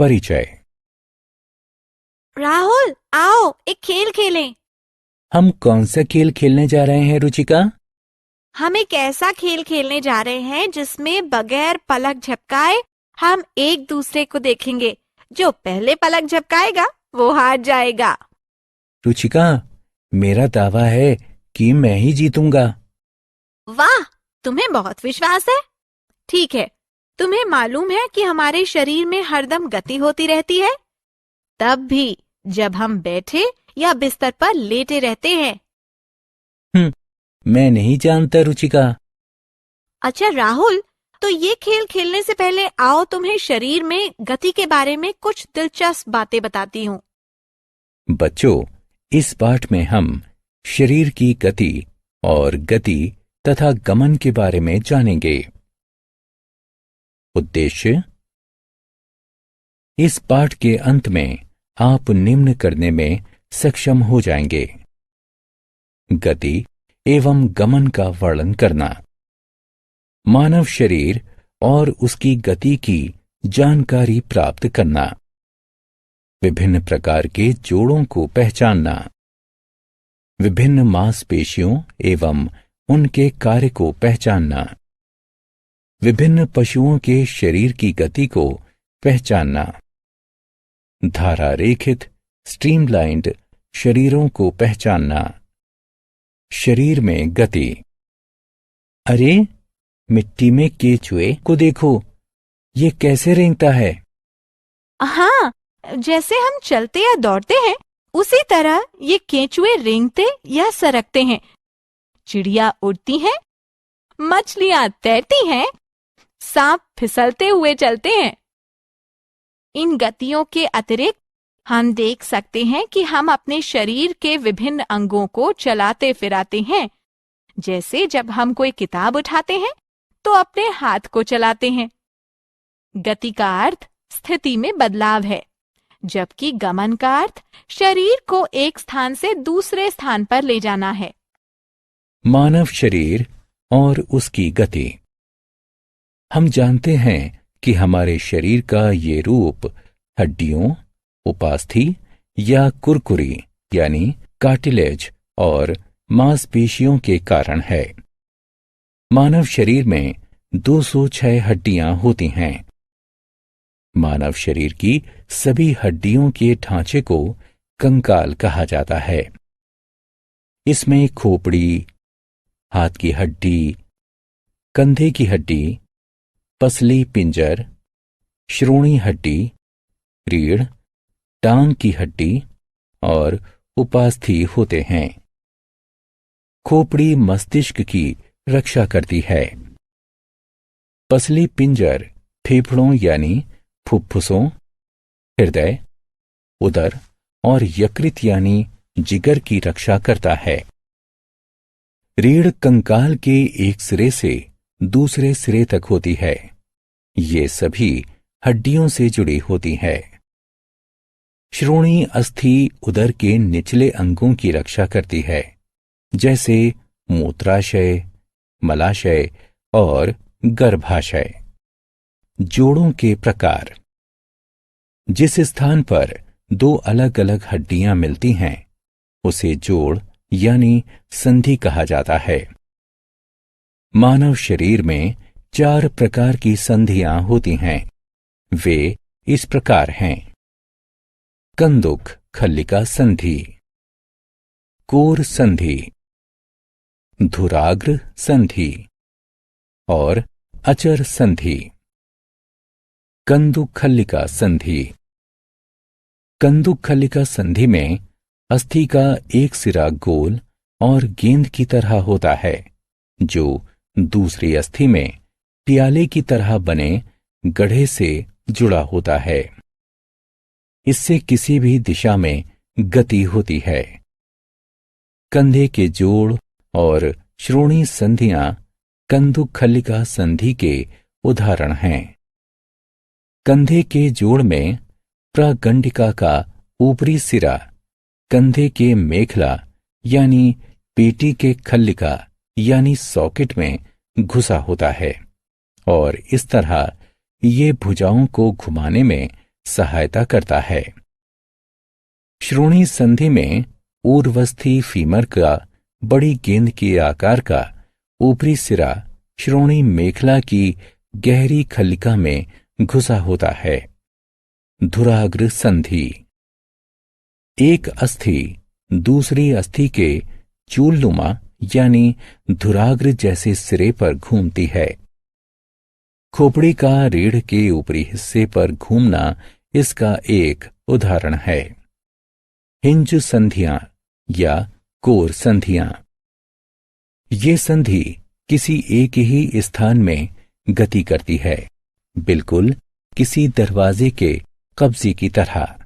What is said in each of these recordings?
परिचय। राहुल, आओ एक खेल खेलें। हम कौन सा खेल खेलने जा रहे हैं रुचिका? हम एक ऐसा खेल खेलने जा रहे हैं जिसमें बगैर पलक झपकाए हम एक दूसरे को देखेंगे। जो पहले पलक झपकाएगा वो हार जाएगा। रुचिका, मेरा दावा है कि मैं ही जीतूंगा। वाह, तुम्हें बहुत विश्वास है। ठीक है, तुम्हें मालूम है कि हमारे शरीर में हरदम गति होती रहती है, तब भी जब हम बैठे या बिस्तर पर लेटे रहते हैं। मैं नहीं जानता रुचिका। अच्छा राहुल, तो ये खेल खेलने से पहले आओ तुम्हें शरीर में गति के बारे में कुछ दिलचस्प बातें बताती हूँ। बच्चों, इस पाठ में हम शरीर की गति और गति तथा गमन के बारे में जानेंगे। उद्देश्य: इस पाठ के अंत में आप निम्न करने में सक्षम हो जाएंगे: गति एवं गमन का वर्णन करना, मानव शरीर और उसकी गति की जानकारी प्राप्त करना, विभिन्न प्रकार के जोड़ों को पहचानना, विभिन्न मांसपेशियों एवं उनके कार्य को पहचानना, विभिन्न पशुओं के शरीर की गति को पहचानना, धारा रेखित स्ट्रीमलाइन्ड शरीरों को पहचानना, शरीर में गति। अरे, मिट्टी में केचुए को देखो, ये कैसे रेंगता है। हाँ, जैसे हम चलते या दौड़ते हैं उसी तरह ये केंचुए रेंगते या सरकते हैं। चिड़िया उड़ती हैं, मछलियां तैरती हैं, सांप फिसलते हुए चलते हैं। इन गतियों के अतिरिक्त हम देख सकते हैं कि हम अपने शरीर के विभिन्न अंगों को चलाते फिराते हैं। जैसे जब हम कोई किताब उठाते हैं तो अपने हाथ को चलाते हैं। गति का अर्थ स्थिति में बदलाव है, जबकि गमन का अर्थ शरीर को एक स्थान से दूसरे स्थान पर ले जाना है। मानव शरीर और उसकी गति। हम जानते हैं कि हमारे शरीर का ये रूप हड्डियों, उपास्थि या कुरकुरी यानी कार्टिलेज और मांसपेशियों के कारण है। मानव शरीर में 206 हड्डियां होती हैं। मानव शरीर की सभी हड्डियों के ढांचे को कंकाल कहा जाता है। इसमें खोपड़ी, हाथ की हड्डी, कंधे की हड्डी, पसली पिंजर, श्रोणी हड्डी, रीढ़, टांग की हड्डी और उपास्थि होते हैं। खोपड़ी मस्तिष्क की रक्षा करती है। पसली पिंजर फेफड़ों यानी फुफ्फुसों, हृदय, उदर और यकृत यानी जिगर की रक्षा करता है। रीढ़ कंकाल के एक सिरे से दूसरे सिरे तक होती है। ये सभी हड्डियों से जुड़ी होती है। श्रोणी अस्थि उदर के निचले अंगों की रक्षा करती है, जैसे मूत्राशय, मलाशय और गर्भाशय। जोड़ों के प्रकार। जिस स्थान पर दो अलग अलग हड्डियां मिलती हैं उसे जोड़ यानी संधि कहा जाता है। मानव शरीर में 4 प्रकार की संधियां होती हैं। वे इस प्रकार हैं: कंदुक खल्लिका संधि, कोर संधि, धुराग्र संधि और अचर संधि। कंदुक खल्लिका संधि। कंदुक खल्लिका संधि में अस्थि का एक सिरा गोल और गेंद की तरह होता है, जो दूसरी अस्थि में प्याले की तरह बने गढ़े से जुड़ा होता है। इससे किसी भी दिशा में गति होती है। कंधे के जोड़ और श्रोणी संधियां कंदुक खल्लिका संधि के उदाहरण हैं। कंधे के जोड़ में प्रागंडिका का ऊपरी सिरा कंधे के मेखला यानी पेटी के खल्लिका यानी सॉकेट में घुसा होता है और इस तरह ये भुजाओं को घुमाने में सहायता करता है। श्रोणि संधि में ऊर्ध्वस्थी फीमर का बड़ी गेंद के आकार का ऊपरी सिरा श्रोणि मेखला की गहरी खल्लिका में घुसा होता है। धुराग्र संधि। एक अस्थि दूसरी अस्थि के चूलनुमा यानी धुराग्र जैसे सिरे पर घूमती है। खोपड़ी का रीढ़ के ऊपरी हिस्से पर घूमना इसका एक उदाहरण है। हिंज संधियां या कोर संधियां। ये संधि किसी एक ही स्थान में गति करती है, बिल्कुल किसी दरवाजे के कब्जे की तरह।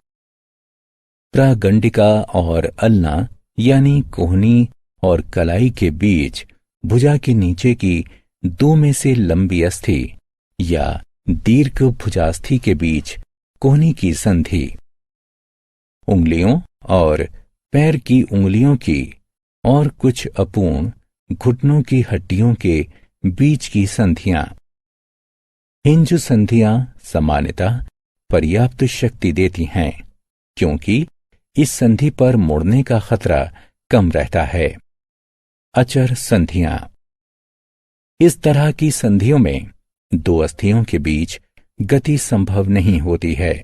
प्रागंडिका और अल्ना यानी कोहनी और कलाई के बीच भुजा के नीचे की 2 में से लंबी अस्थि या दीर्घ भुजास्थि के बीच कोहनी की संधि। उंगलियों और पैर की उंगलियों की और कुछ अपूर्ण घुटनों की हड्डियों के बीच की संधियां। हिंज संधियां सामान्यतः पर्याप्त शक्ति देती हैं, क्योंकि इस संधि पर मुड़ने का खतरा कम रहता है। अचर संधियां। इस तरह की संधियों में 2 अस्थियों के बीच गति संभव नहीं होती है।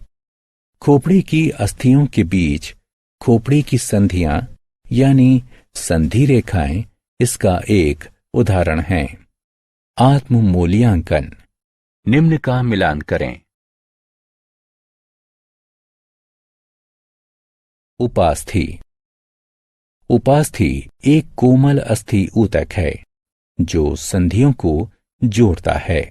खोपड़ी की अस्थियों के बीच खोपड़ी की संधियां यानी संधि रेखाएं इसका एक उदाहरण है। आत्म मूल्यांकन। निम्न का मिलान करें। उपास्थि। उपास्थि एक कोमल अस्थि ऊतक है जो संधियों को जोड़ता है।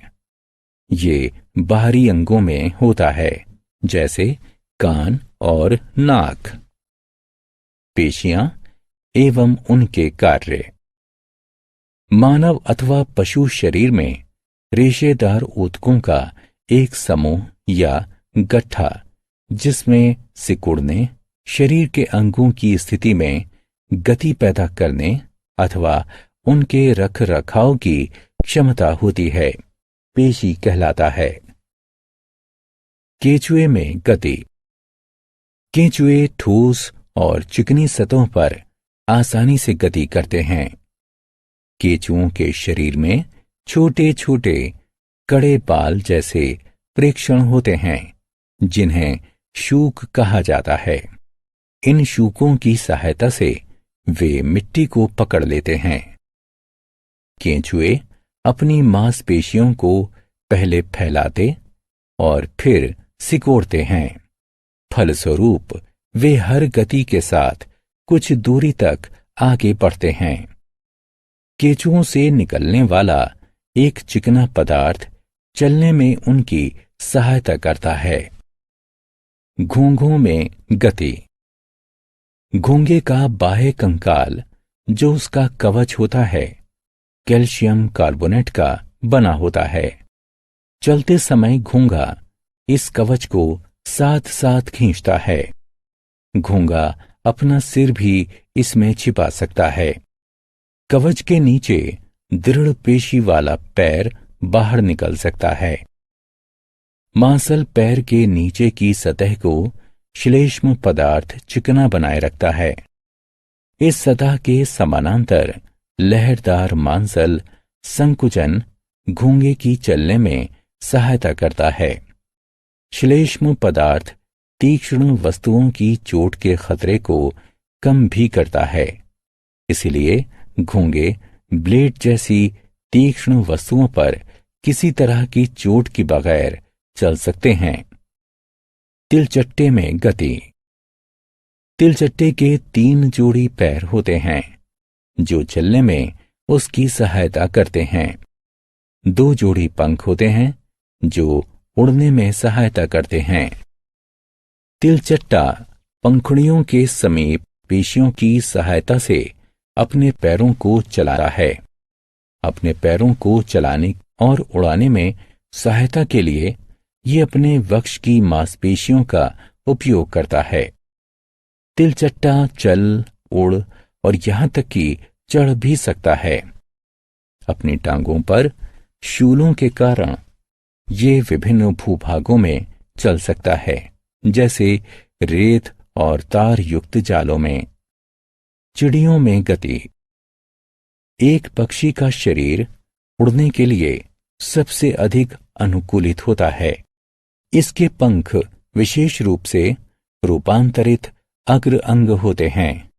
ये बाहरी अंगों में होता है, जैसे कान और नाक। पेशियां एवं उनके कार्य। मानव अथवा पशु शरीर में रेशेदार ऊतकों का एक समूह या गट्ठा, जिसमें सिकुड़ने, शरीर के अंगों की स्थिति में गति पैदा करने अथवा उनके रख रखाव की क्षमता होती है, पेशी कहलाता है। केंचुए में गति। केंचुए ठोस और चिकनी सतहों पर आसानी से गति करते हैं। केंचुओं के शरीर में छोटे छोटे कड़े बाल जैसे प्रेक्षण होते हैं, जिन्हें शूक कहा जाता है। इन शूकों की सहायता से वे मिट्टी को पकड़ लेते हैं। केंचुए अपनी मांसपेशियों को पहले फैलाते और फिर सिकोड़ते हैं। फलस्वरूप वे हर गति के साथ कुछ दूरी तक आगे बढ़ते हैं। केंचुओं से निकलने वाला एक चिकना पदार्थ चलने में उनकी सहायता करता है। घोंघों में गति। घोंघे का बाह्य कंकाल, जो उसका कवच होता है, कैल्शियम कार्बोनेट का बना होता है। चलते समय घोंघा इस कवच को साथ साथ खींचता है। घोंघा अपना सिर भी इसमें छिपा सकता है। कवच के नीचे दृढ़ पेशी वाला पैर बाहर निकल सकता है। मांसल पैर के नीचे की सतह को श्लेष्म पदार्थ चिकना बनाए रखता है। इस सतह के समानांतर लहरदार मांसल संकुचन घोंघे की चलने में सहायता करता है। श्लेष्म पदार्थ तीक्ष्ण वस्तुओं की चोट के खतरे को कम भी करता है। इसलिए घोंघे ब्लेड जैसी तीक्ष्ण वस्तुओं पर किसी तरह की चोट के बगैर चल सकते हैं। तिलचट्टे में गति। तिलचट्टे के 3 जोड़ी पैर होते हैं, जो चलने में उसकी सहायता करते हैं। 2 जोड़ी पंख होते हैं, जो उड़ने में सहायता करते हैं। तिलचट्टा पंखुड़ियों के समीप पेशियों की सहायता से अपने पैरों को चलाता है। अपने पैरों को चलाने और उड़ाने में सहायता के लिए ये अपने वक्ष की मांसपेशियों का उपयोग करता है। तिलचट्टा चल, उड़ और यहां तक कि चढ़ भी सकता है। अपनी टांगों पर शूलों के कारण ये विभिन्न भूभागों में चल सकता है। जैसे रेत और तार युक्त जालों में। चिड़ियों में गति। एक पक्षी का शरीर उड़ने के लिए सबसे अधिक अनुकूलित होता है। इसके पंख विशेष रूप से रूपांतरित अग्र अंग होते हैं।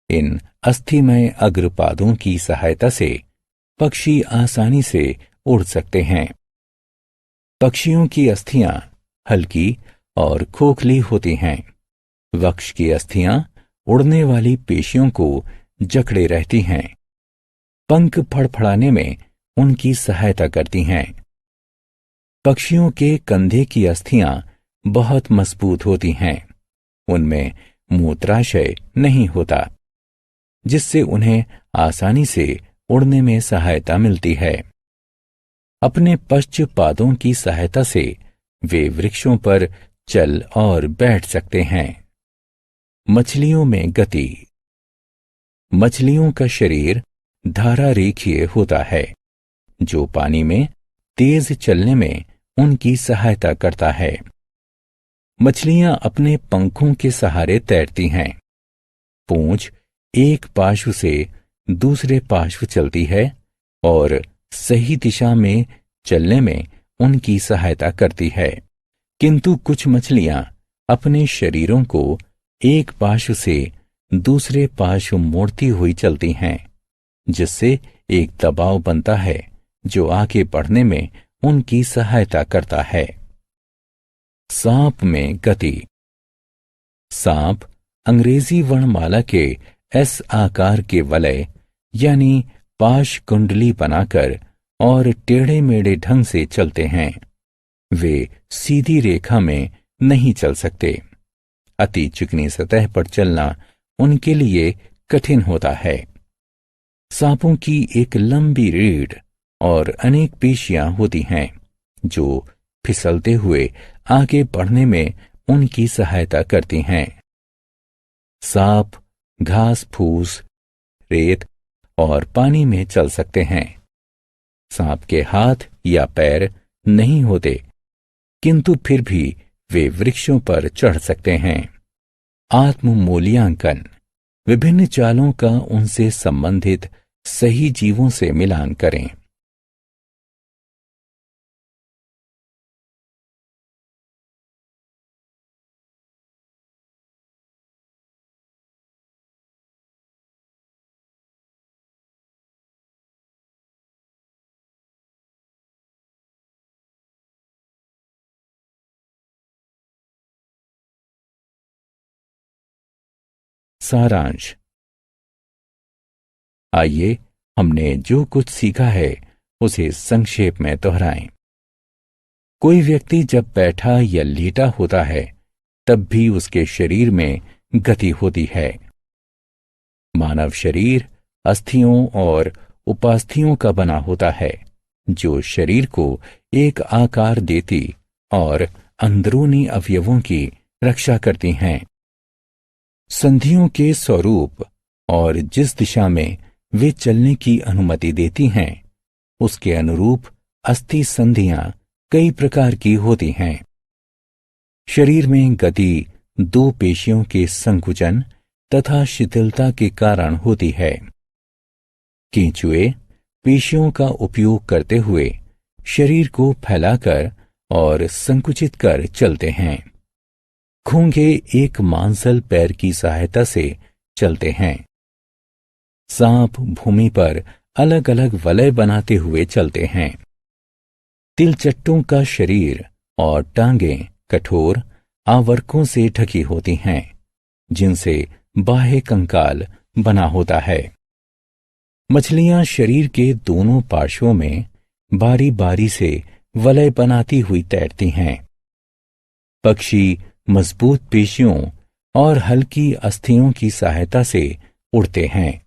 इन अस्थिमय अग्रपादों की सहायता से पक्षी आसानी से उड़ सकते हैं। पक्षियों की अस्थियां हल्की और खोखली होती हैं। वक्ष की अस्थियां उड़ने वाली पेशियों को जकड़े रहती हैं। पंख फड़फड़ाने में उनकी सहायता करती हैं। पक्षियों के कंधे की अस्थियां बहुत मजबूत होती हैं। उनमें मूत्राशय नहीं होता, जिससे उन्हें आसानी से उड़ने में सहायता मिलती है। अपने पश्च पादों की सहायता से वे वृक्षों पर चल और बैठ सकते हैं। मछलियों में गति। मछलियों का शरीर धारा रेखीय होता है, जो पानी में तेज चलने में उनकी सहायता करता है। मछलियां अपने पंखों के सहारे तैरती हैं। पूंछ एक पार्श्व से दूसरे पार्श्व चलती है और सही दिशा में चलने में उनकी सहायता करती है। किंतु कुछ मछलियां अपने शरीरों को एक पार्श्व से दूसरे पार्श्व मोड़ती हुई चलती हैं, जिससे एक दबाव बनता है जो आगे बढ़ने में उनकी सहायता करता है। सांप में गति। सांप अंग्रेजी वर्णमाला के एस आकार के वलय यानी पाश कुंडली बनाकर और टेढ़े मेढ़े ढंग से चलते हैं। वे सीधी रेखा में नहीं चल सकते। अति चिकनी सतह पर चलना उनके लिए कठिन होता है। सांपों की एक लंबी रीढ़ और अनेक पेशियां होती हैं, जो फिसलते हुए आगे बढ़ने में उनकी सहायता करती हैं। सांप घास फूस, रेत और पानी में चल सकते हैं। सांप के हाथ या पैर नहीं होते, किंतु फिर भी वे वृक्षों पर चढ़ सकते हैं। आत्म मूल्यांकन। विभिन्न चालों का उनसे संबंधित सही जीवों से मिलान करें। सारांश। आइए हमने जो कुछ सीखा है उसे संक्षेप में दोहराएं। कोई व्यक्ति जब बैठा या लेटा होता है, तब भी उसके शरीर में गति होती है। मानव शरीर अस्थियों और उपास्थियों का बना होता है, जो शरीर को एक आकार देती और अंदरूनी अवयवों की रक्षा करती हैं। संधियों के स्वरूप और जिस दिशा में वे चलने की अनुमति देती हैं, उसके अनुरूप अस्थि संधियां कई प्रकार की होती हैं। शरीर में गति दो पेशियों के संकुचन तथा शिथिलता के कारण होती है। केंचुए पेशियों का उपयोग करते हुए शरीर को फैलाकर और संकुचित कर चलते हैं। घोंघे एक मांसल पैर की सहायता से चलते हैं। सांप भूमि पर अलग अलग वलय बनाते हुए चलते हैं। तिलचट्टों का शरीर और टांगें कठोर आवर्कों से ढकी होती हैं, जिनसे बाह्य कंकाल बना होता है। मछलियां शरीर के दोनों पार्श्वों में बारी बारी से वलय बनाती हुई तैरती हैं। पक्षी मजबूत पेशियों और हल्की अस्थियों की सहायता से उड़ते हैं।